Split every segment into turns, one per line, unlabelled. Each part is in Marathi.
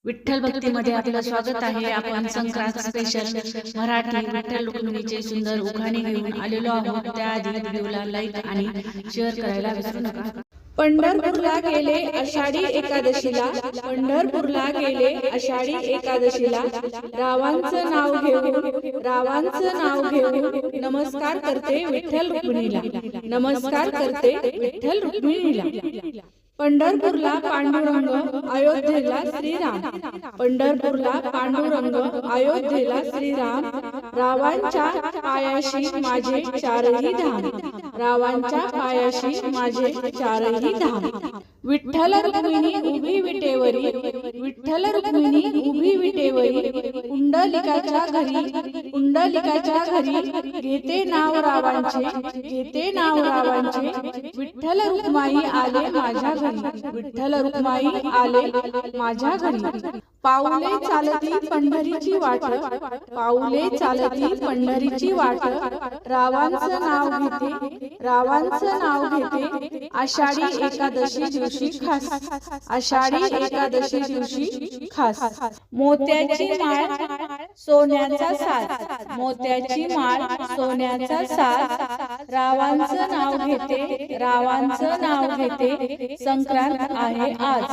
विठ्ठल भक्तीमध्ये आपलं स्वागत आहे। आपण संक्रांत स्पेशल मराठी विठ्ठल रुक्मिणीचे सुंदर उखाणे घेऊन आलेलो आहोत। त्याआधी व्हिडिओला लाईक आणि शेअर करायला विसरू नका।
पंढरपूरला गेले आषाढी एकादशीला, पंढरपूरला गेले आषाढी एकादशीला, रावांचं नाव घेऊन नमस्कार करते विठ्ठल रुक्मिणीला, नमस्कार करते विठ्ठल रुक्मिणीला। पंढरपूरला पांडुरंग, अयोध्येला श्रीराम, पंढरपूरला पांडुरंग, अयोध्येला श्रीराम, रावांच्या पायाशी माझे चारही धाम, रावांच्या पायाशी माझे चारही धाम। विठ्ठल रुक्मिणी उभी विटेवरी, विठ्ठल रुक्मिणी उभी विटेवरी, पुंडलिकाच्या घरी घेते नाव रावांचे, घेते नाव रावांचे, विठ्ठल रुक्माई आले माझ्या घरी, विठ्ठल रुक्माई आले माझ्या घरी। पाऊले चालती पंढरीची वाट, पाऊले चालती पंढरीची वाट, रावांचं नाव घेते, रावांचं नाव घेते, आषाढी एकादशी दिवशी खास, आषाढी एकादशी दिवशी खास। मोत्याची माळ सोन्याचा साज, मोत्याची माळ सोन्याचा साज, रावांचं नाव घेते, रावांचं नाव घेते, संक्रांत आहे आज,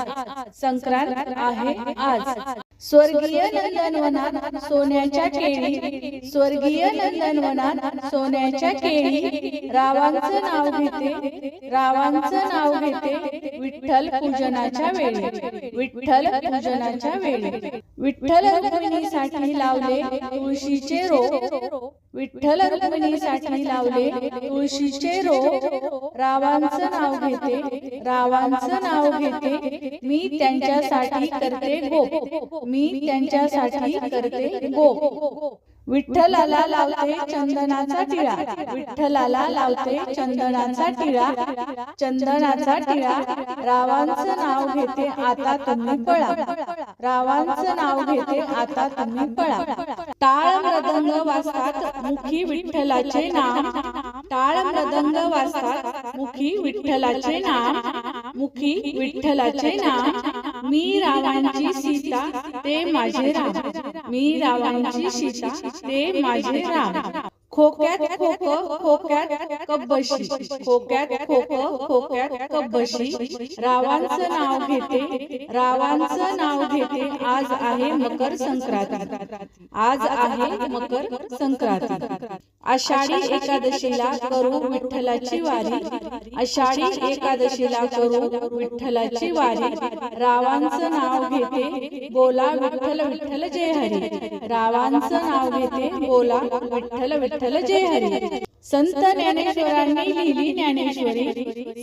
संक्रांत आहे आज। स्वर्गीय नंदनवनात सोन्याच्या केळी, स्वर्गीय नंदनवनात सोन्याच्या केळी, रावांचं नाव घेते, रावांचं नाव घेते, विठ्ठल पूजनाच्या वेळी, विठ्ठल पूजनाच्या वेळी। विठ्ठल रुक्मिणीसाठी लावले तुळशीचे रोप, विठ्ठल रुक्मिणीसाठी लावले तुळशीचे रोप, रावांचं नाव घेते, रावांचं नाव घेते, मी त्यांच्यासाठी करते गोप, मी त्यांच्यासाठी करते गोप। विठ्ठलाला लावते चंदनाचा टिळा, विठ्ठलाला लावते चंदनाचा टिळा, चंदनाचा टिळा, रावांचं नाव घेते आता तुम्ही पळा, रावांचं नाव घेते आता तुम्ही पळा। टाळ मृदंग वाजतात मुखी विठ्ठलाचे नाम, टाळ मृदंग वाजतात मुखी विठ्ठलाचे नाम, मुखी विठ्ठलाचे नाम, मी रावांची सीता ते माझे राम, मी रावांची सीता ते माझे राम। खोक्यात खोक खोक्यात कब्बशी, खोक्यात खोक खोक्यात कब्बशी, रावांचं नाव घेते, रावांचं नाव घेते, आज आहे मकर संक्रांती, आज आहे मकर संक्रांती। आषाढी एकादशीला करू विठ्ठलाची वारी, आषाढी एकादशीला करू विठ्ठलाची वारी, रावांचं नाव घेते, बोला विठ्ठल विठ्ठल जय हरी, रावांचं नाव घेते, बोला विठ्ठल विठ्ठल जय हरी। संत ज्ञानेश्वरांनी लिहिली ज्ञानेश्वरी,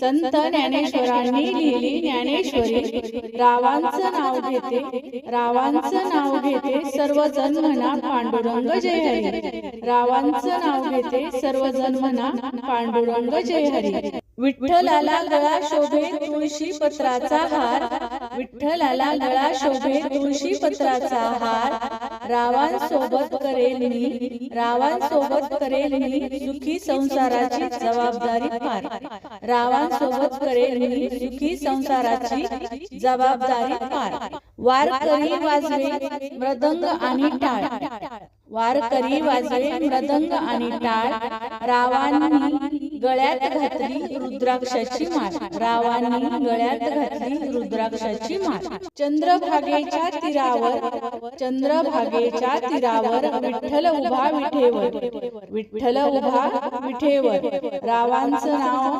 संत ज्ञानेश्वरांनी लिहिली ज्ञानेश्वरी, रावांचं नाव घेते, रावांचं नाव घेते, सर्वजण म्हणा पांडुरंग जय हरी, रावांचं नाव घेते, सर्वजण म्हणा पांडुरंग जय हरी। विठ्ठलाला गळा शोभे तुळशी पत्राचा हार, विठ्ठलाला गळा शोभे तुळशी पत्राचा हार, रावांसोबत करेल मी, रावांसोबत करेल मी, सुखी संसाराची जबाबदारी पार, रावांसोबत करेल मी, सुखी संसाराची जबाबदारी पार। वारकरी वाजवे मृदंग आणि टाळ, वारकरी वाजवे मृदंग आणि टाळ, रावांनी गळ्यात घातली रुद्राक्षाची माळ, रावांनी गळ्यात घातली रुद्राक्षाची माळ। चंद्रभागेच्या तीरावर, चंद्रभागेच्या तीरावर, विठ्ठल उभा विठेवर, विठ्ठल उभा विठेवर, रावांचं नाव,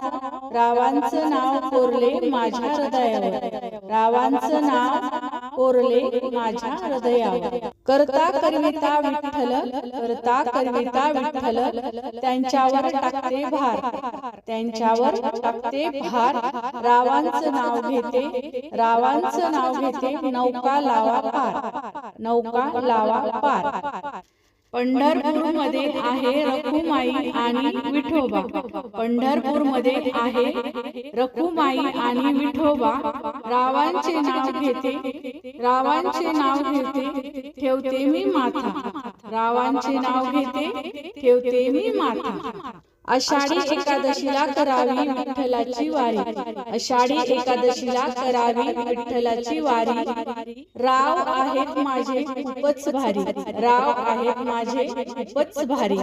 रावांचं नाव कोरले माझ्या हृदयावर, रावांचं नाव कोरले माझ्या हृदयावर। करता करविता विठ्ठल, करता करविता विठ्ठल, त्यांच्यावर टाकते भार, त्यांच्यावर टाकते भार, रावांचं नाव घेते, रावांचं नाव घेते, नौका लावा पार, नौका लावा पार। पंढरपूरमध्ये आहे रखुमाई आणि विठोबा, पंढरपूरमध्ये आहे रखुमाई आणि विठोबा, रावांचे नाव घेते, रावांचे नाव घेते, ठेवते मी माथा, रावांचे नाव घेते, ठेवते मी माथा। आषाढी एकादशीला करावी विठ्ठलाची वारी, आषाढी एकादशीला करावी विठ्ठलाची वारी, राव आहेत माझे खूपच भारी, राव आहेत माझे खूपच भारी.